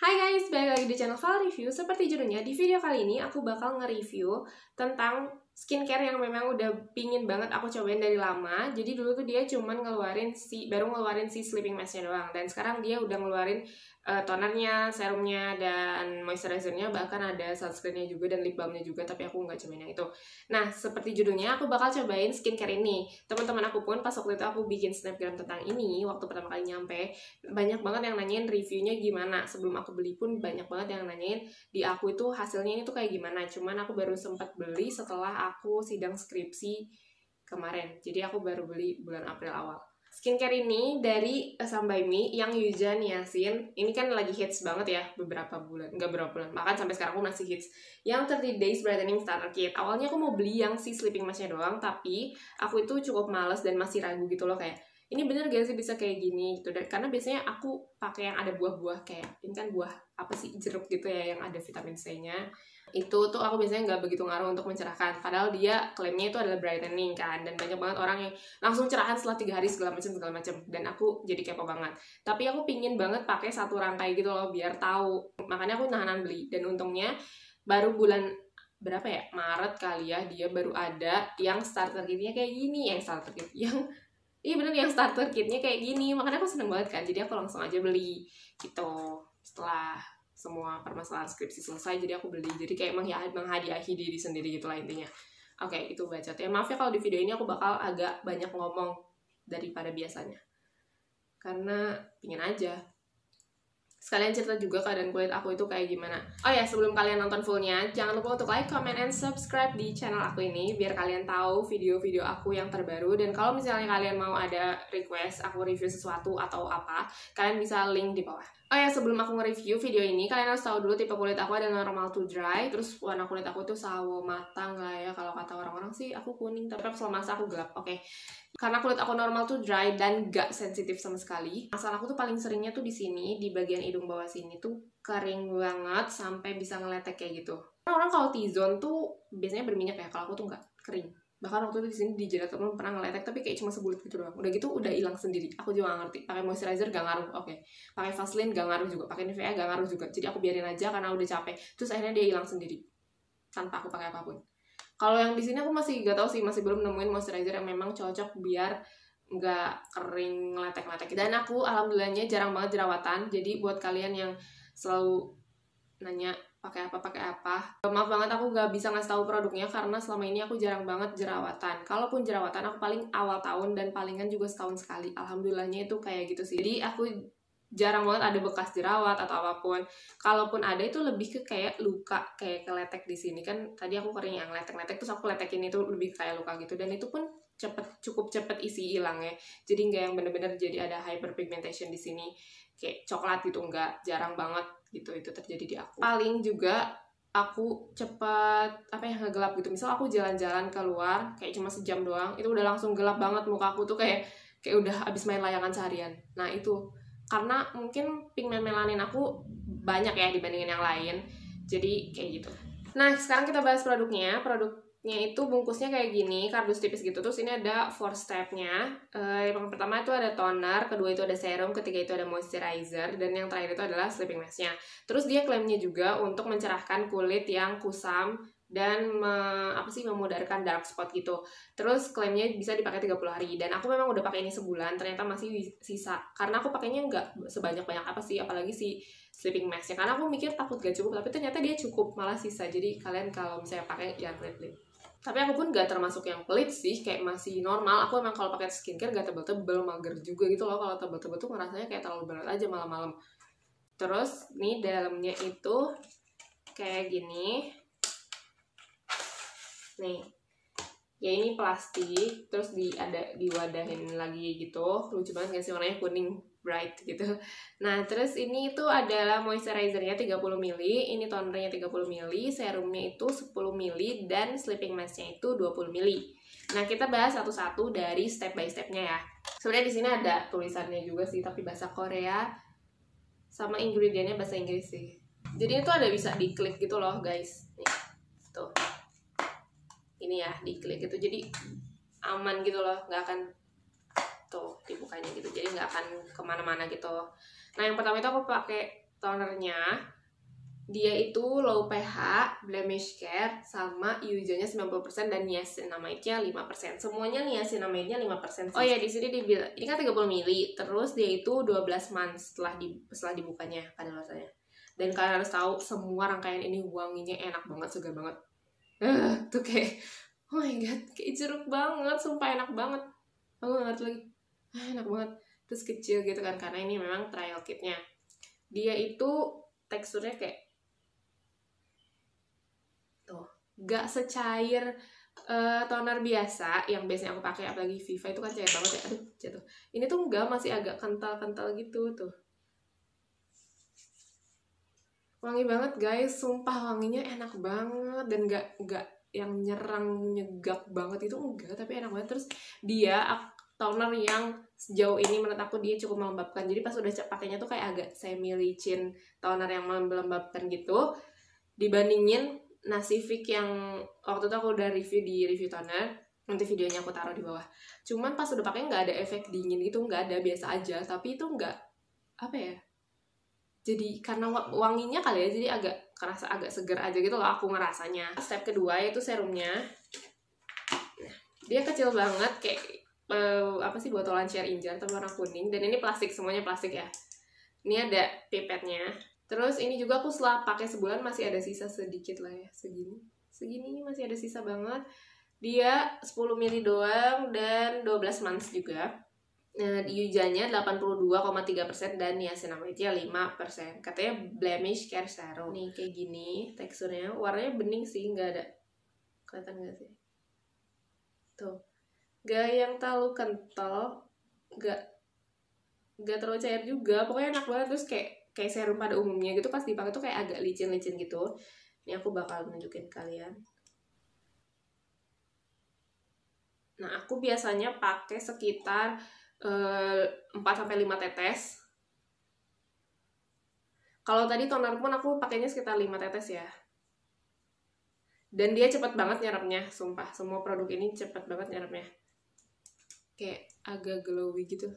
Hai guys, balik lagi di channel Val Review. Seperti judulnya, di video kali ini aku bakal nge-review tentang skincare yang memang udah pingin banget aku cobain dari lama. Jadi dulu tuh dia cuman baru ngeluarin si sleeping mask-nya doang. Dan sekarang dia udah ngeluarin tonernya, serumnya, dan moisturizer-nya. Bahkan ada sunscreen-nya juga dan lip balm-nya juga, tapi aku nggak cobain yang itu. Nah, seperti judulnya, aku bakal cobain skincare ini. Teman-teman aku pun pas waktu itu aku bikin snapgram tentang ini, waktu pertama kali nyampe, banyak banget yang nanyain reviewnya gimana. Sebelum aku beli pun banyak banget yang nanyain di aku itu hasilnya ini tuh kayak gimana. Cuman aku baru sempat beli setelah aku sidang skripsi kemarin. Jadi aku baru beli bulan April awal. Skincare ini dari Asam by Me yang Yuja Niacin. Ini kan lagi hits banget ya beberapa bulan. Enggak berapa bulan, bahkan sampai sekarang aku masih hits. Yang 30 Days Brightening Starter Kit. Awalnya aku mau beli yang si sleeping mask-nya doang, tapi aku itu cukup males dan masih ragu gitu loh, kayak ini bener gak sih bisa kayak gini gitu. Dan karena biasanya aku pakai yang ada buah-buah, kayak ini kan buah apa sih, jeruk gitu ya, yang ada vitamin C-nya. Itu tuh aku biasanya nggak begitu ngaruh untuk mencerahkan, padahal dia klaimnya itu adalah brightening kan, dan banyak banget orang yang langsung cerahan setelah 3 hari segala macam, dan aku jadi kepo banget. Tapi aku pingin banget pakai satu rangkai gitu loh biar tahu, makanya aku nahanan beli. Dan untungnya baru bulan berapa ya, Maret kali ya, dia baru ada yang starter kitnya kayak gini, iya bener, yang starter kitnya kayak gini. Makanya aku seneng banget kan, jadi aku langsung aja beli gitu setelah semua permasalahan skripsi selesai. Jadi aku beli, jadi kayak menghadiahi diri sendiri gitu lah intinya. Oke, itu bacot ya. Maaf ya kalau di video ini aku bakal agak banyak ngomong daripada biasanya, karena pingin aja sekalian cerita juga keadaan kulit aku itu kayak gimana. Oh ya, sebelum kalian nonton fullnya, jangan lupa untuk like, comment, and subscribe di channel aku ini biar kalian tahu video-video aku yang terbaru. Dan kalau misalnya kalian mau ada request aku review sesuatu atau apa, kalian bisa link di bawah. Oh ya, sebelum aku nge-review video ini, kalian harus tahu dulu tipe kulit aku ada normal to dry. Terus warna kulit aku tuh sawo matang lah ya, kalau kata orang-orang sih aku kuning, tapi selama masa aku gelap. Oke. Karena kulit aku normal to dry dan gak sensitif sama sekali. Masalah aku tuh paling seringnya tuh di sini, di bagian hidung bawah sini tuh kering banget sampai bisa ngeletek kayak gitu. Orang kalau T-zone tuh biasanya berminyak ya, kalau aku tuh nggak, kering. Bahkan waktu itu di sini di jidat temen pernah ngeletek, tapi kayak cuma sebulit gitu doang. Udah gitu udah hilang sendiri. Aku juga gak ngerti. Pakai moisturizer gak ngaruh, oke. Pakai Vaseline gak ngaruh juga, pakai Nivea gak ngaruh juga. Jadi aku biarin aja karena udah capek. Terus akhirnya dia hilang sendiri tanpa aku pakai apapun. Kalau yang di sini aku masih gak tahu sih, masih belum nemuin moisturizer yang memang cocok biar nggak kering ngeletek-ngeletek. Dan aku alhamdulillahnya jarang banget jerawatan. Jadi buat kalian yang selalu nanya pakai apa, maaf banget aku gak bisa ngasih tahu produknya karena selama ini aku jarang banget jerawatan. Kalaupun jerawatan aku paling awal tahun dan palingan juga setahun sekali. Alhamdulillahnya itu kayak gitu sih. Jadi aku jarang banget ada bekas jerawat atau apapun. Kalaupun ada itu lebih ke kayak luka, kayak keletek di sini kan. Tadi aku kering yang letek-letek, terus aku letekin itu lebih kayak luka gitu. Dan itu pun cukup cepet isi hilangnya. Jadi nggak yang bener-bener jadi ada hyperpigmentation di sini kayak coklat gitu, nggak, jarang banget gitu itu terjadi di aku. Paling juga aku cepet ngegelap gitu. Misal aku jalan-jalan keluar kayak cuma sejam doang, itu udah langsung gelap banget muka aku tuh, kayak udah abis main layangan seharian. Nah itu karena mungkin pigmen melanin aku banyak ya dibandingin yang lain, jadi kayak gitu. Nah sekarang kita bahas produknya. Produknya itu bungkusnya kayak gini, kardus tipis gitu. Terus ini ada 4 stepnya. Yang pertama itu ada toner, kedua itu ada serum, ketiga itu ada moisturizer, dan yang terakhir itu adalah sleeping mask-nya. Terus dia klaimnya juga untuk mencerahkan kulit yang kusam dan memudarkan dark spot gitu. Terus klaimnya bisa dipakai 30 hari. Dan aku memang udah pakai ini sebulan, ternyata masih sisa. Karena aku pakainya nggak sebanyak-banyak apa sih, apalagi si sleeping mask-nya. Karena aku mikir takut gak cukup, tapi ternyata dia cukup, malah sisa. Jadi kalian kalau misalnya pakai jangan pelit-pelit. Tapi aku pun gak termasuk yang pelit sih, kayak masih normal. Aku emang kalau pakai skincare gak tebel-tebel, mager juga gitu loh. Kalau tebel-tebel tuh ngerasanya kayak terlalu berat aja malam-malam. Terus nih dalamnya itu kayak gini. Nih, ya ini plastik, terus ada diwadahin lagi gitu. Lucu banget gak sih, warnanya kuning bright gitu. Nah terus ini itu adalah moisturizernya 30 ml, ini tonernya 30 ml, serumnya itu 10 ml, dan sleeping masknya itu 20 ml. Nah kita bahas satu-satu dari step by stepnya ya. Sebenarnya di sini ada tulisannya juga sih, tapi bahasa Korea, sama ingredientnya bahasa Inggris sih. Jadi itu ada bisa diklik gitu loh guys. Nih, tuh. Ini ya diklik gitu, jadi aman gitu loh, nggak akan tuh dibukanya gitu, jadi nggak akan kemana-mana gitu. Nah yang pertama itu aku pakai tonernya dia itu low pH, blemish care, sama Yuja-nya 90% dan niacinamide-nya 5%. Semuanya niacinamide-nya 5%. Oh ya, di sini dibilang ini kan 30 ml, terus dia itu 12 months setelah dibukanya kadaluarsanya. Dan kalian harus tahu semua rangkaian ini wanginya enak banget, segar banget. Tuh kayak oh my god, kayak jeruk banget, sumpah enak banget. Aku gak ngerti lagi. Enak banget. Terus kecil gitu kan, karena ini memang trial kitnya. Dia itu teksturnya kayak tuh, gak secair toner biasa yang biasanya aku pakai, apalagi Viva itu kan cair banget ya. Aduh, jatuh. Ini tuh enggak, masih agak kental-kental gitu tuh. Wangi banget guys, sumpah wanginya enak banget dan gak yang nyerang nyegak banget itu enggak, tapi enak banget. Terus dia toner yang sejauh ini menurut aku dia cukup melembabkan. Jadi pas udah pakainya tuh kayak agak semi licin toner yang melembabkan gitu. Dibandingin Nasifik yang waktu itu aku udah review di review toner, nanti videonya aku taruh di bawah. Cuman pas udah pakai nggak ada efek dingin gitu, nggak ada, biasa aja. Tapi itu nggak apa ya? Jadi karena wanginya kali ya, jadi agak kerasa agak seger aja gitu loh aku ngerasanya. Step kedua yaitu serumnya. Nah, dia kecil banget kayak apa sih, botolan share injar tapi warna kuning, dan ini plastik, semuanya plastik ya. Ini ada pipetnya. Terus ini juga aku setelah pakai sebulan masih ada sisa sedikit lah ya, segini masih ada sisa banget. Dia 10 ml doang dan 12 months juga. Nah, di Yuja-nya 82,3% dan niacinamide-nya 5%. Katanya blemish care serum. Nih kayak gini teksturnya, warnanya bening sih, nggak ada, kelihatan nggak sih? Tuh, nggak yang terlalu kental, nggak terlalu cair juga, pokoknya enak banget. Terus kayak serum pada umumnya gitu, pas dipakai tuh kayak agak licin-licin gitu. Ini aku bakal nunjukin kalian. Nah, aku biasanya pakai sekitar 4-5 tetes. Kalau tadi toner pun aku pakainya sekitar 5 tetes ya. Dan dia cepet banget nyerapnya, sumpah. Semua produk ini cepet banget nyerapnya. Kayak agak glowy gitu.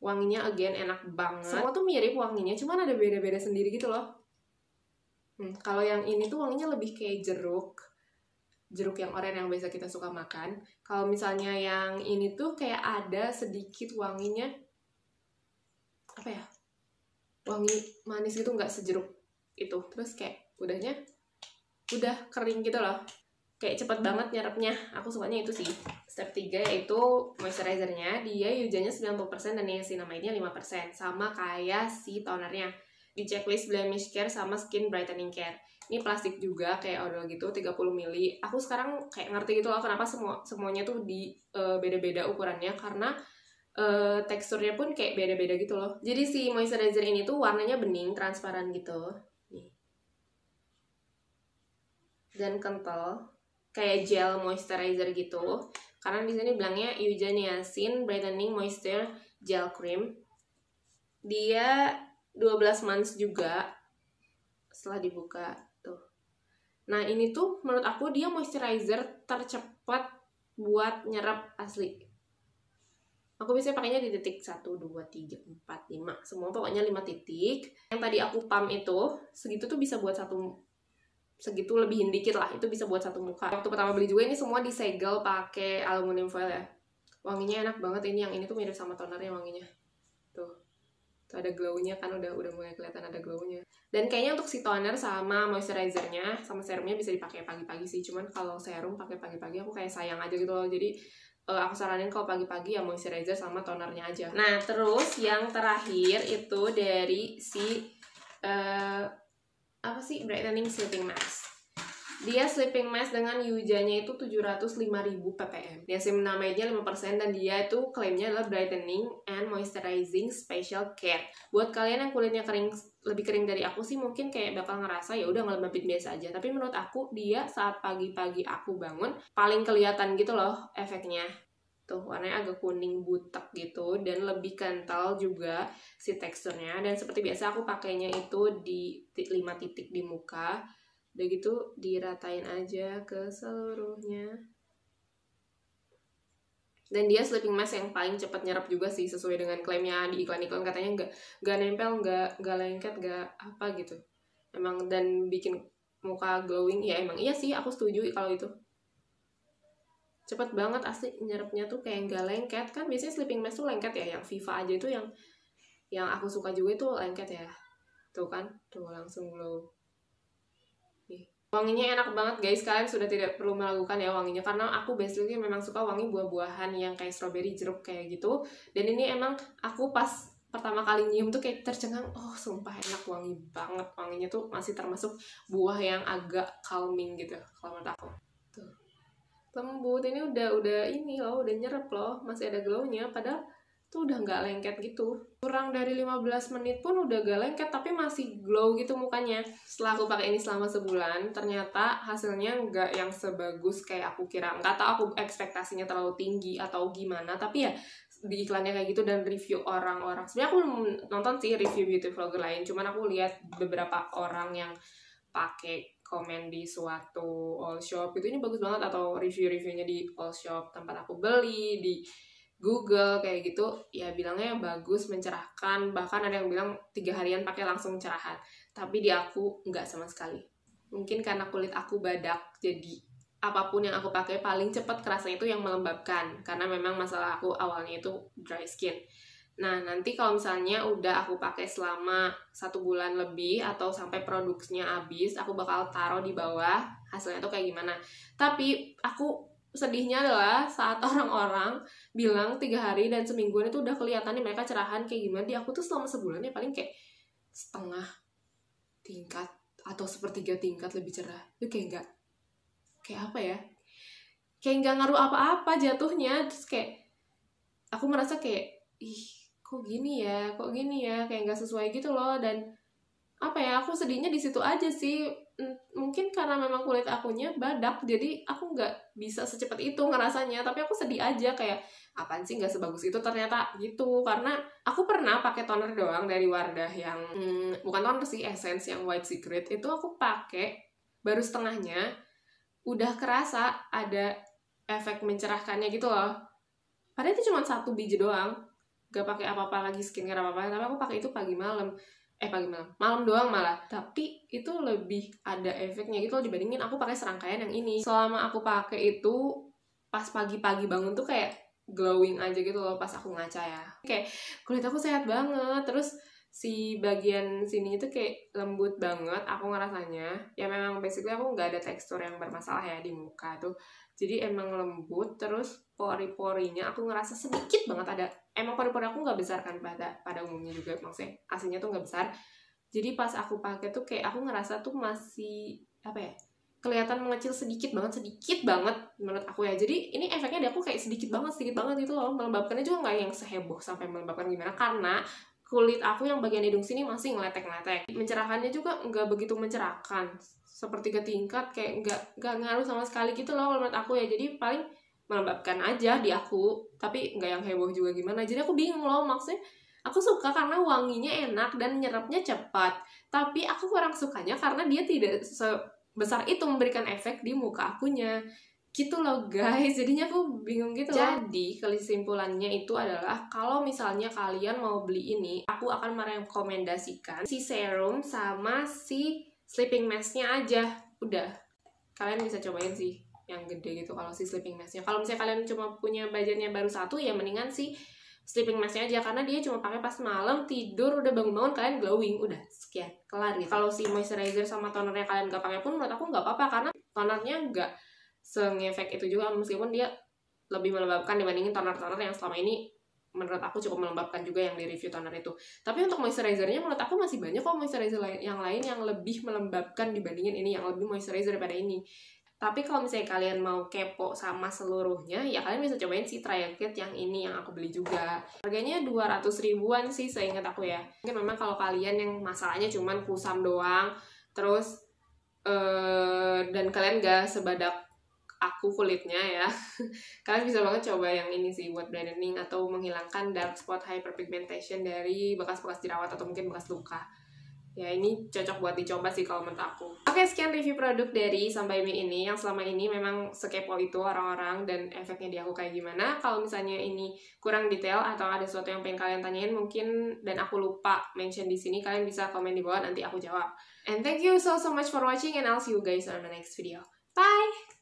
Wanginya again enak banget. Semua tuh mirip wanginya, cuman ada beda-beda sendiri gitu loh. Kalau yang ini tuh wanginya lebih kayak jeruk yang oranye yang biasa kita suka makan. Kalau misalnya yang ini tuh kayak ada sedikit wanginya, apa ya, wangi manis gitu, nggak sejeruk itu. Terus kayak udah kering gitu loh, kayak cepet banget nyerapnya. Aku sukanya itu sih. Step 3 yaitu moisturizernya. Dia Yuja-nya 90% dan niacinamide-nya 5%, sama kayak si tonernya. Di checklist blemish care sama skin brightening care. Ini plastik juga kayak odol gitu, 30 ml. Aku sekarang kayak ngerti gitu loh kenapa semuanya tuh di beda-beda ukurannya, karena teksturnya pun kayak beda-beda gitu loh. Jadi si moisturizer ini tuh warnanya bening, transparan gitu. Nih. Dan kental, kayak gel moisturizer gitu. Karena di sini bilangnya Yuja Niacin Brightening Moisture Gel Cream. Dia 12 months juga setelah dibuka tuh. Nah, ini tuh menurut aku dia moisturizer tercepat buat nyerap asli. Aku biasanya pakainya di titik 1, 2, 3, 4, 5. Semua pokoknya 5 titik. Yang tadi aku pump itu, segitu tuh bisa buat segitu lebihin dikit lah, itu bisa buat satu muka. Waktu pertama beli juga ini semua disegel pakai aluminium foil ya. Wanginya enak banget. Ini yang ini tuh mirip sama tonernya wanginya. Tuh ada glow-nya kan, udah mulai kelihatan ada glow-nya. Dan kayaknya untuk si toner sama moisturizernya sama serumnya bisa dipakai pagi-pagi sih. Cuman kalau serum pakai pagi-pagi aku kayak sayang aja gitu loh. Jadi aku saranin kalau pagi-pagi ya moisturizer sama tonernya aja. Nah, terus yang terakhir itu dari si apa sih, brightening sleeping mask. Dia sleeping mask dengan Yuja-nya itu 705.000 ppm. Niacinamide-nya 5% dan dia itu klaimnya adalah brightening and moisturizing special care. Buat kalian yang kulitnya lebih kering dari aku sih mungkin kayak bakal ngerasa ya udah ngelembabin biasa aja. Tapi menurut aku dia saat pagi-pagi aku bangun paling kelihatan gitu loh efeknya. Tuh warnanya agak kuning butek gitu dan lebih kental juga si teksturnya. Dan seperti biasa aku pakainya itu di 5 titik di muka. Udah gitu diratain aja ke seluruhnya. Dan dia sleeping mask yang paling cepat nyerap juga sih, sesuai dengan klaimnya di iklan-iklan, katanya nggak nempel, nggak lengket, nggak apa gitu. Emang dan bikin muka glowing. Ya emang iya sih, aku setuju kalau itu. Cepet banget asli nyerapnya tuh, kayak nggak lengket. Kan biasanya sleeping mask tuh lengket ya, yang Viva aja itu yang aku suka juga itu lengket ya. Tuh kan, tuh langsung glow. Wanginya enak banget guys, kalian sudah tidak perlu meragukan ya wanginya, karena aku basically memang suka wangi buah-buahan yang kayak strawberry, jeruk kayak gitu. Dan ini emang aku pas pertama kali nyium tuh kayak tercengang, oh sumpah enak, wangi banget. Wanginya tuh masih termasuk buah yang agak calming gitu kalau menurut aku. Tuh. Lembut, ini udah ini loh, udah nyerap loh, masih ada glownya, padahal tuh udah nggak lengket gitu. Kurang dari 15 menit pun udah gak lengket, tapi masih glow gitu mukanya. Setelah aku pakai ini selama sebulan, ternyata hasilnya nggak yang sebagus kayak aku kira. Nggak tahu aku ekspektasinya terlalu tinggi atau gimana, tapi ya di iklannya kayak gitu dan review orang-orang. Sebenarnya aku belum nonton sih review beauty vlogger lain, cuman aku lihat beberapa orang yang pakai komen di suatu all shop itu, ini bagus banget, atau review-reviewnya di all shop tempat aku beli, di Google kayak gitu, ya bilangnya bagus, mencerahkan, bahkan ada yang bilang 3 harian pakai langsung cerahan. Tapi di aku nggak sama sekali. Mungkin karena kulit aku badak, jadi apapun yang aku pakai paling cepat kerasa itu yang melembabkan, karena memang masalah aku awalnya itu dry skin. Nah, nanti kalau misalnya udah aku pakai selama 1 bulan lebih atau sampai produksinya habis, aku bakal taruh di bawah hasilnya tuh kayak gimana. Tapi aku sedihnya adalah saat orang-orang bilang 3 hari dan semingguan itu udah kelihatan nih mereka cerahan kayak gimana. Di aku tuh selama sebulan ya paling kayak setengah tingkat atau sepertiga tingkat lebih cerah. Itu kayak enggak, kayak apa ya, kayak nggak ngaruh apa-apa jatuhnya. Terus kayak aku merasa kayak, ih kok gini ya, kayak nggak sesuai gitu loh. Dan apa ya, aku sedihnya di situ aja sih. Mungkin karena memang kulit akunya badak, jadi aku nggak bisa secepat itu ngerasanya. Tapi aku sedih aja, kayak apaan sih nggak sebagus itu ternyata gitu. Karena aku pernah pakai toner doang dari Wardah yang bukan toner sih, essence yang White Secret itu aku pakai baru setengahnya, udah kerasa ada efek mencerahkannya gitu loh. Padahal itu cuma 1 biji doang, gak pakai apa-apa lagi skincare apa-apa, tapi aku pakai itu malam doang malah. Tapi itu lebih ada efeknya gitu loh dibandingin aku pakai serangkaian yang ini. Selama aku pakai itu, pas pagi-pagi bangun tuh kayak glowing aja gitu loh pas aku ngaca ya. Kayak kulit aku sehat banget, terus si bagian sini itu kayak lembut banget aku ngerasanya. Ya memang basically aku nggak ada tekstur yang bermasalah ya di muka tuh. Jadi emang lembut, terus pori-porinya aku ngerasa sedikit banget ada. Emang pori-pori aku nggak besar kan pada umumnya juga, maksudnya aslinya tuh nggak besar. Jadi pas aku pakai tuh kayak aku ngerasa tuh masih apa ya, kelihatan mengecil sedikit banget menurut aku ya. Jadi ini efeknya di aku kayak sedikit banget gitu loh. Melembabkannya juga nggak yang seheboh sampai melembabkan gimana, karena kulit aku yang bagian hidung sini masih ngeletek-ngeletek. Mencerahkannya juga nggak begitu mencerahkan, sepertiga tingkat, kayak nggak ngaruh sama sekali gitu loh menurut aku ya. Jadi paling melembabkan aja di aku, tapi nggak yang heboh juga gimana. Jadi aku bingung loh, maksudnya aku suka karena wanginya enak dan nyerapnya cepat, tapi aku kurang sukanya karena dia tidak sebesar itu memberikan efek di muka akunya gitu loh guys. Jadinya aku bingung gitu loh. Jadi kesimpulannya itu adalah kalau misalnya kalian mau beli ini, aku akan merekomendasikan si serum sama si sleeping mask-nya aja. Udah, kalian bisa cobain sih yang gede gitu kalau si sleeping mask-nya. Kalau misalnya kalian cuma punya budgetnya baru 1, ya mendingan si sleeping mask-nya aja, karena dia cuma pakai pas malam tidur, udah bangun-bangun kalian glowing, udah sekian, kelar gitu. Kalau si moisturizer sama tonernya kalian gak pakai pun menurut aku nggak apa-apa, karena tonernya nggak se-ngefek itu juga, meskipun dia lebih melembabkan dibandingin toner-toner yang selama ini menurut aku cukup melembabkan juga yang di review toner itu. Tapi untuk moisturizernya menurut aku masih banyak kok moisturizer yang lain yang lebih melembabkan dibandingin ini, yang lebih moisturizer daripada ini. Tapi kalau misalnya kalian mau kepo sama seluruhnya, ya kalian bisa cobain si trial kit yang ini yang aku beli juga. Harganya 200 ribuan sih seingat aku ya. Mungkin memang kalau kalian yang masalahnya cuman kusam doang, terus dan kalian gak sebadak aku kulitnya ya, kalian bisa banget coba yang ini sih buat brightening atau menghilangkan dark spot hyperpigmentation dari bekas-bekas jerawat atau mungkin bekas luka. Ya ini cocok buat dicoba sih kalau menurut aku. Oke, sekian review produk dari Sampai Mi ini, yang selama ini memang sekepo itu orang-orang dan efeknya di aku kayak gimana. Kalau misalnya ini kurang detail atau ada sesuatu yang pengen kalian tanyain mungkin dan aku lupa mention di sini, kalian bisa komen di bawah, nanti aku jawab. And thank you so much for watching and I'll see you guys on the next video. Bye!